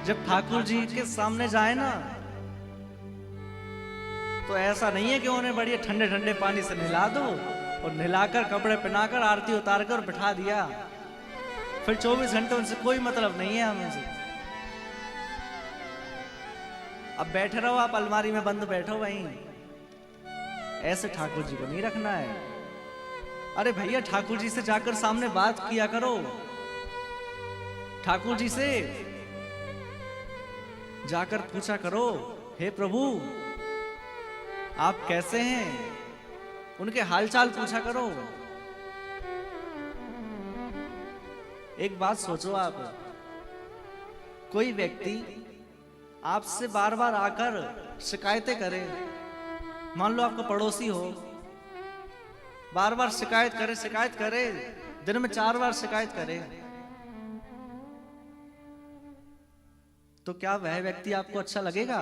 जब ठाकुर जी के सामने जाए ना, तो ऐसा नहीं है कि उन्हें बढ़िया ठंडे ठंडे पानी से नहला दो और नहलाकर कपड़े पहनाकर आरती उतार कर बिठा दिया, फिर 24 घंटे उनसे कोई मतलब नहीं है हमें से। अब बैठे रहो आप अलमारी में बंद बैठो वहीं, ऐसे ठाकुर जी को नहीं रखना है। अरे भैया ठाकुर जी से जाकर सामने बात किया करो, ठाकुर जी से जाकर पूछा करो, हे प्रभु आप कैसे हैं, उनके हालचाल पूछा करो। एक बात सोचो आप, कोई व्यक्ति आपसे बार बार आकर शिकायतें करे, मान लो आपका पड़ोसी हो, बार बार शिकायत करे, दिन में 4 बार शिकायत करे, तो क्या वह व्यक्ति आपको अच्छा लगेगा?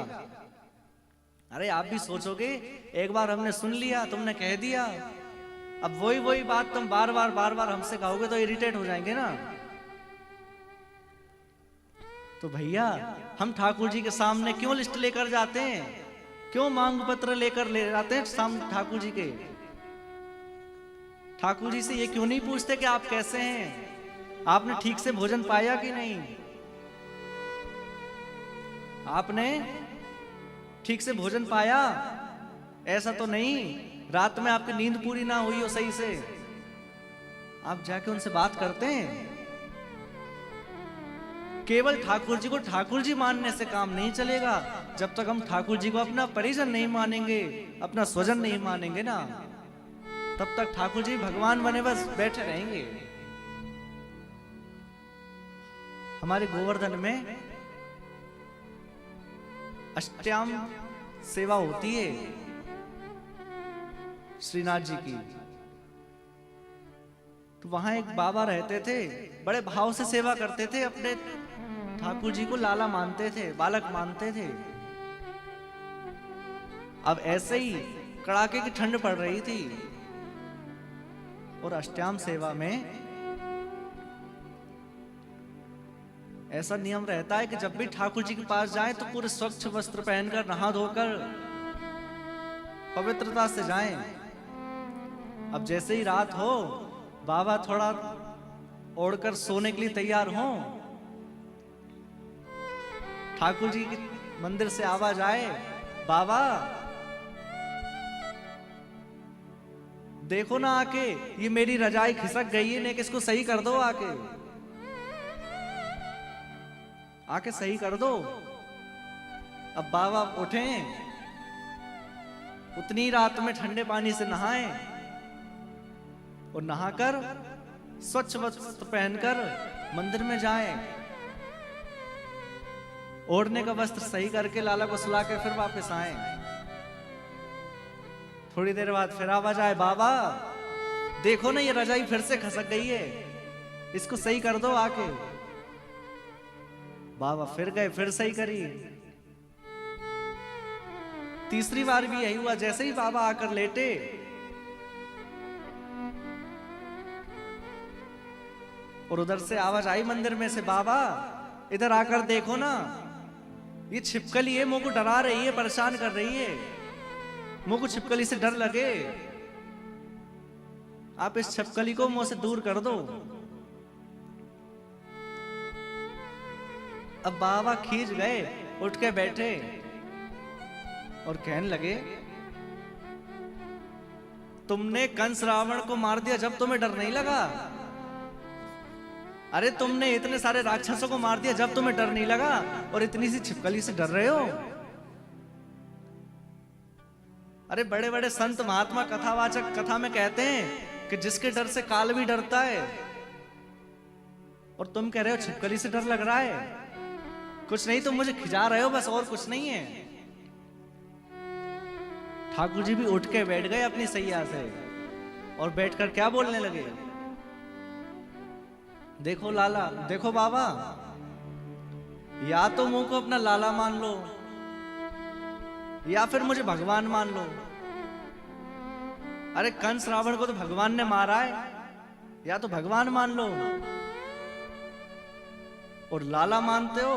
अरे आप भी सोचोगे, एक बार हमने सुन लिया, तुमने कह दिया, अब वही बात तुम बार बार हमसे कहोगे तो इरिटेट हो जाएंगे ना। तो भैया हम ठाकुर जी के सामने क्यों लिस्ट लेकर जाते हैं, क्यों मांग पत्र लेकर ले जाते हैं सामने ठाकुर जी के? ठाकुर जी से ये क्यों नहीं पूछते कि आप कैसे हैं, आपने ठीक से भोजन पाया कि नहीं, आपने ठीक से भोजन पाया? ऐसा तो नहीं रात में आपकी नींद पूरी ना हुई हो सही से, आप जाके उनसे बात करते हैं। केवल ठाकुर जी को ठाकुर जी मानने से काम नहीं चलेगा, जब तक हम ठाकुर जी को अपना परिजन नहीं मानेंगे, अपना स्वजन नहीं मानेंगे ना, तब तक ठाकुर जी भगवान बने बस बैठे रहेंगे। हमारे गोवर्धन में अष्टयाम सेवा होती है श्रीनाथ जी की, तो वहां एक बाबा रहते थे, बड़े भाव से सेवा करते थे, अपने ठाकुर जी को लाला मानते थे, बालक मानते थे। अब ऐसे ही कड़ाके की ठंड पड़ रही थी और अष्टयाम सेवा में ऐसा नियम रहता है कि जब भी ठाकुर जी के पास जाएं तो पूरे स्वच्छ वस्त्र पहनकर, नहा धोकर, पवित्रता से जाएं। अब जैसे ही रात हो, बाबा थोड़ा ओढ़कर सोने के लिए तैयार हों, ठाकुर जी के मंदिर से आवाज आए, बाबा देखो ना आके, ये मेरी रजाई खिसक गई है, ने किसको सही कर दो, आके सही कर दो। अब बाबा उठे, उतनी रात में ठंडे पानी से नहाएं और नहाकर स्वच्छ वस्त्र पहनकर मंदिर में जाएं, ओढ़ने का वस्त्र सही करके लाला को सुला के फिर वापस आए। थोड़ी देर बाद फिर आवाज आए, बाबा देखो ना ये रजाई फिर से खसक गई है, इसको सही कर दो आके। बाबा फिर गए, फिर सही करी। तीसरी बार भी यही हुआ, जैसे ही बाबा आकर लेटे, और उधर से आवाज आई मंदिर में से, बाबा इधर आकर देखो ना, ये छिपकली है, मुंह को डरा रही है, परेशान कर रही है, मुंह को छिपकली से डर लगे, आप इस छिपकली को मुंह से दूर कर दो। अब बाबा खींच गए, उठ के बैठे और कहने लगे, तुमने कंस रावण को मार दिया जब तुम्हें डर नहीं लगा? अरे तुमने इतने सारे राक्षसों को मार दिया जब तुम्हें डर नहीं लगा, और इतनी सी छिपकली से डर रहे हो? अरे बड़े बड़े संत महात्मा कथावाचक कथा में कहते हैं कि जिसके डर से काल भी डरता है, और तुम कह रहे हो छिपकली से डर लग रहा है। कुछ नहीं, तुम मुझे खिजा रहे हो बस, और कुछ नहीं है। ठाकुर जी भी उठ के बैठ गए अपनी सैया से, और बैठकर क्या बोलने लगे, देखो लाला, देखो बाबा, या तो मुंह को अपना लाला मान लो, या फिर मुझे भगवान मान लो। अरे कंस रावण को तो भगवान ने मारा है, या तो भगवान मान लो, और लाला मानते हो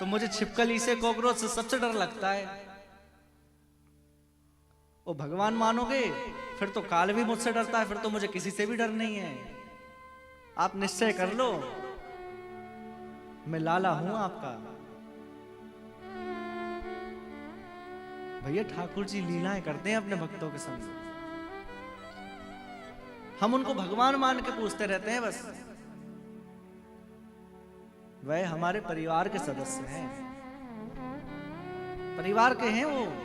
तो मुझे छिपकली से, कॉकरोच से सबसे डर लगता है। वो भगवान मानोगे फिर तो काल भी मुझसे डरता है, फिर तो मुझे किसी से भी डर नहीं है। आप निश्चय कर लो, मैं लाला हूं आपका। भैया ठाकुर जी लीलाएं करते हैं अपने भक्तों के संग, हम उनको भगवान मान के पूछते रहते हैं बस। वह हमारे परिवार के सदस्य हैं, परिवार के हैं वो।